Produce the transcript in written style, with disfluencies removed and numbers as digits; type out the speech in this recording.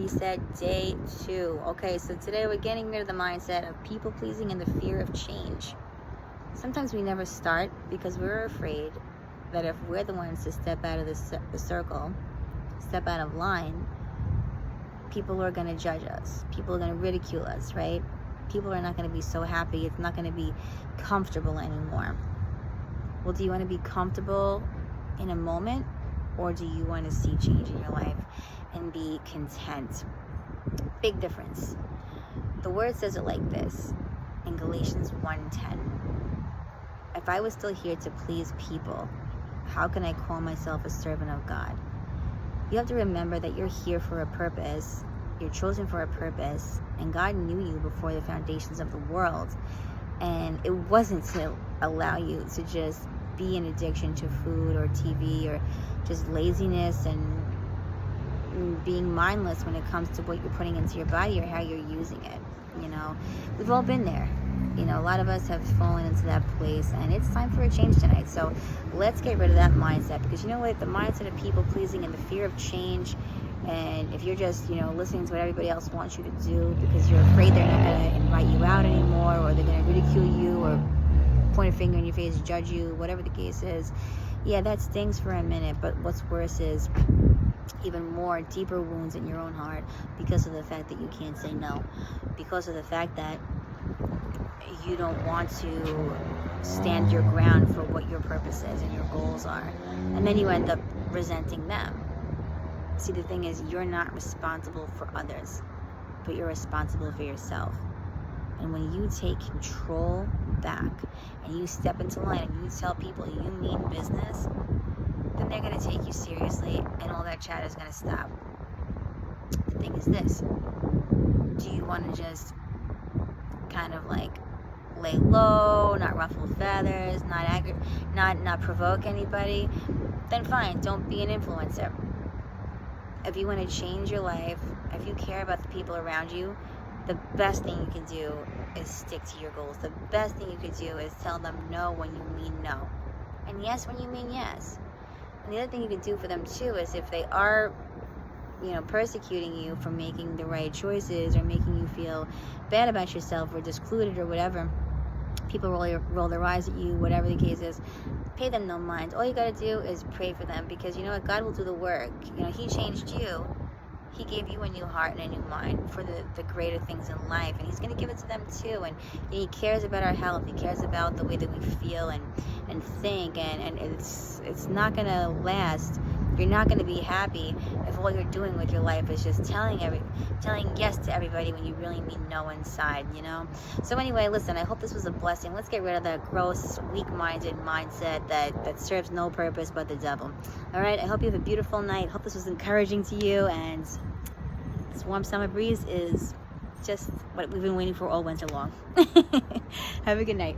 Reset day 2. Okay, so today we're getting rid of the mindset of people pleasing and the fear of change. Sometimes we never start because we're afraid that if we're the ones to step out of the circle, step out of line, people are going to judge us. People are going to ridicule us, right? People are not going to be so happy. It's not going to be comfortable anymore. Well, do you want to be comfortable in a moment, or do you want to see change in your life and be content? Big difference. The word says it like this in Galatians 1:10. If I was still here to please people, how can I call myself a servant of God? You have to remember that you're here for a purpose. You're chosen for a purpose, and God knew you before the foundations of the world. And it wasn't to allow you to just be an addiction to food or TV or just laziness and being mindless when it comes to what you're putting into your body or how you're using it. You know, we've all been there. You know, a lot of us have fallen into that place, and it's time for a change tonight. So let's get rid of that mindset, because you know what? The mindset of people pleasing and the fear of change, and if you're just, listening to what everybody else wants you to do because you're afraid they're not going to invite you out anymore, or they're going to ridicule you or point a finger in your face, judge you, whatever the case is, yeah, that stings for a minute. But what's worse is even more deeper wounds in your own heart because of the fact that you can't say no, because of the fact that you don't want to stand your ground for what your purpose is and your goals are, and then you end up resenting them. See, the thing is, you're not responsible for others, but you're responsible for yourself. And when you take control back and you step into line and you tell people you mean business, then they're going to take you seriously, and all that chat is going to stop. The thing is this: do you want to just kind of like lay low, not ruffle feathers, not provoke anybody? Then fine, don't be an influencer. If you want to change your life, if you care about the people around you, the best thing you can do is stick to your goals. The best thing you could do is tell them no when you mean no, and yes when you mean yes. And the other thing you can do for them too is, if they are, persecuting you for making the right choices, or making you feel bad about yourself or discluded or whatever, people roll their eyes at you, whatever the case is, pay them no mind. All you got to do is pray for them, because you know what? God will do the work. He changed you. He gave you a new heart and a new mind for the greater things in life, and he's going to give it to them too. And he cares about our health. He cares about the way that we feel and think, and it's not going to last. You're not going to be happy if all you're doing with your life is just telling yes to everybody when you really mean no inside, So anyway, listen, I hope this was a blessing. Let's get rid of that gross, weak-minded mindset that serves no purpose but the devil. All right, I hope you have a beautiful night. Hope this was encouraging to you, and this warm summer breeze is just what we've been waiting for all winter long. Have a good night.